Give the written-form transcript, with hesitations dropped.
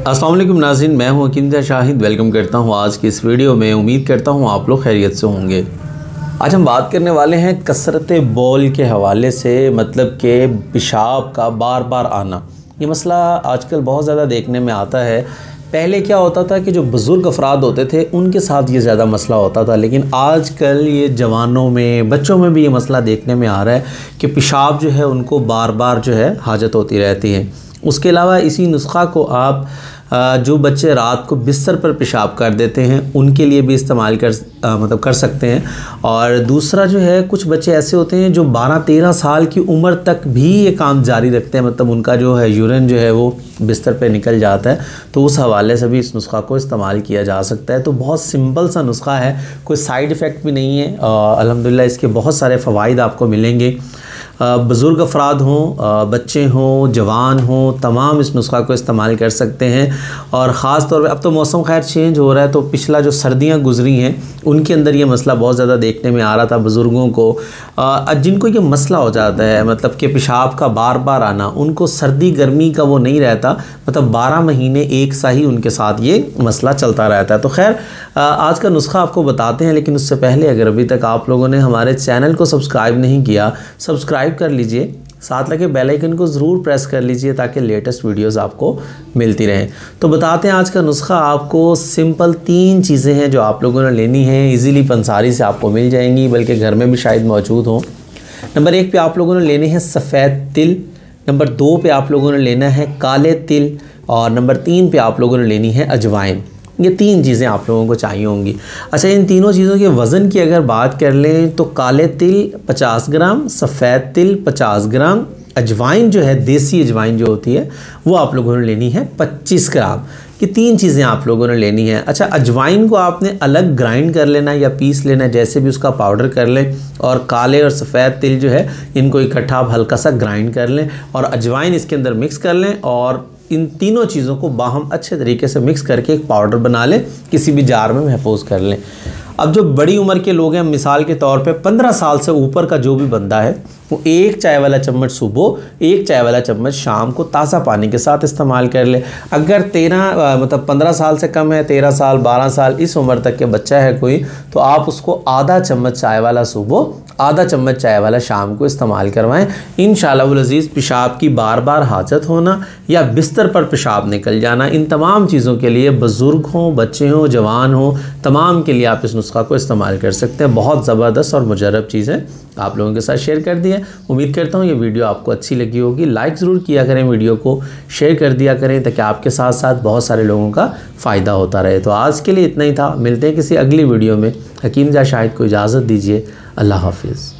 अस्सलाम वालेकुम नाज़रीन, मैं हूं हकीम शाहिद। वेलकम करता हूं आज की इस वीडियो में। उम्मीद करता हूं आप लोग खैरियत से होंगे। आज हम बात करने वाले हैं कसरत बौल के हवाले से, मतलब कि पेशाब का बार बार आना। ये मसला आजकल बहुत ज़्यादा देखने में आता है। पहले क्या होता था कि जो बुज़ुर्ग अफराद होते थे उनके साथ ये ज़्यादा मसला होता था, लेकिन आजकल ये जवानों में, बच्चों में भी ये मसला देखने में आ रहा है कि पेशाब जो है उनको बार बार जो है हाजत होती रहती है। उसके अलावा इसी नुस्खा को आप जो बच्चे रात को बिस्तर पर पेशाब कर देते हैं उनके लिए भी इस्तेमाल कर सकते हैं। और दूसरा जो है, कुछ बच्चे ऐसे होते हैं जो 12-13 साल की उम्र तक भी ये काम जारी रखते हैं, मतलब उनका जो है यूरिन जो है वो बिस्तर पे निकल जाता है, तो उस हवाले से भी इस नुस्खा को इस्तेमाल किया जा सकता है। तो बहुत सिंपल सा नुस्खा है, कोई साइड इफ़ेक्ट भी नहीं है। अल्हम्दुलिल्लाह इसके बहुत सारे फ़वाइद आपको मिलेंगे। बुज़ुर्ग अफराद हों, बच्चे हों, जवान हों, तमाम इस नुस्खा को इस्तेमाल कर सकते हैं। और ख़ास तौर पे अब तो मौसम खैर चेंज हो रहा है, तो पिछला जो सर्दियां गुजरी हैं उनके अंदर ये मसला बहुत ज़्यादा देखने में आ रहा था बुज़ुर्गों को। जिनको ये मसला हो जाता है, मतलब कि पेशाब का बार बार आना, उनको सर्दी गर्मी का वो नहीं रहता, मतलब 12 महीने एक सा ही उनके साथ ये मसला चलता रहता है। तो खैर आज का नुस्खा आपको बताते हैं, लेकिन उससे पहले अगर अभी तक आप लोगों ने हमारे चैनल को सब्सक्राइब नहीं किया, सब्सक्राइब कर लीजिए, साथ लगे बेल आइकन को ज़रूर प्रेस कर लीजिए ताकि लेटेस्ट वीडियोस आपको मिलती रहें। तो बताते हैं आज का नुस्खा। आपको सिंपल 3 चीज़ें हैं जो आप लोगों ने लेनी है, इजीली पंसारी से आपको मिल जाएंगी, बल्कि घर में भी शायद मौजूद हों। नंबर 1 पे आप लोगों ने लेने हैं सफ़ेद तिल, नंबर 2 पे आप लोगों ने लेना है काले तिल, और नंबर 3 पे आप लोगों ने लेनी है अजवाइन। ये 3 चीज़ें आप लोगों को चाहिए होंगी। अच्छा, इन तीनों चीज़ों के वज़न की अगर बात कर लें तो काले तिल 50 ग्राम, सफ़ेद तिल 50 ग्राम, अजवाइन जो है, देसी अजवाइन जो होती है, वो आप लोगों ने लेनी है 25 ग्राम। ये 3 चीज़ें आप लोगों ने लेनी है। अच्छा, अजवाइन को आपने अलग ग्राइंड कर लेना या पीस लेना, जैसे भी उसका पाउडर कर लें, और काले और सफ़ेद तिल जो है इनको इकट्ठा आप हल्का सा ग्राइंड कर लें और अजवाइन इसके अंदर मिक्स कर लें, और इन तीनों चीज़ों को बाहम अच्छे तरीके से मिक्स करके एक पाउडर बना लें, किसी भी जार में महफूज कर लें। अब जो बड़ी उम्र के लोग हैं, मिसाल के तौर पे 15 साल से ऊपर का जो भी बंदा है, वो 1 चाय वाला चम्मच सुबह, 1 चाय वाला चम्मच शाम को ताज़ा पानी के साथ इस्तेमाल कर ले। अगर 15 साल से कम है, 13 साल 12 साल इस उम्र तक के बच्चा है कोई, तो आप उसको आधा चम्मच चाय वाला सुबह, आधा चम्मच चाय वाला शाम को इस्तेमाल करवाएं। इंशाअल्लाह अज़ीज़ पेशाब की बार बार हाजत होना या बिस्तर पर पेशाब निकल जाना, इन तमाम चीज़ों के लिए, बुज़ुर्ग हों, बच्चे हों, जवान हों, तमाम के लिए आप इस नुस्खा को इस्तेमाल कर सकते हैं। बहुत ज़बरदस्त और मुजर्रब चीज़ है, आप लोगों के साथ शेयर कर दिया। उम्मीद करता हूँ ये वीडियो आपको अच्छी लगी होगी। लाइक ज़रूर किया करें, वीडियो को शेयर कर दिया करें, ताकि आपके साथ साथ बहुत सारे लोगों का फ़ायदा होता रहे। तो आज के लिए इतना ही था, मिलते हैं किसी अगली वीडियो में। हकीम शाहिद को इजाज़त दीजिए। अल्लाह हाफिज़।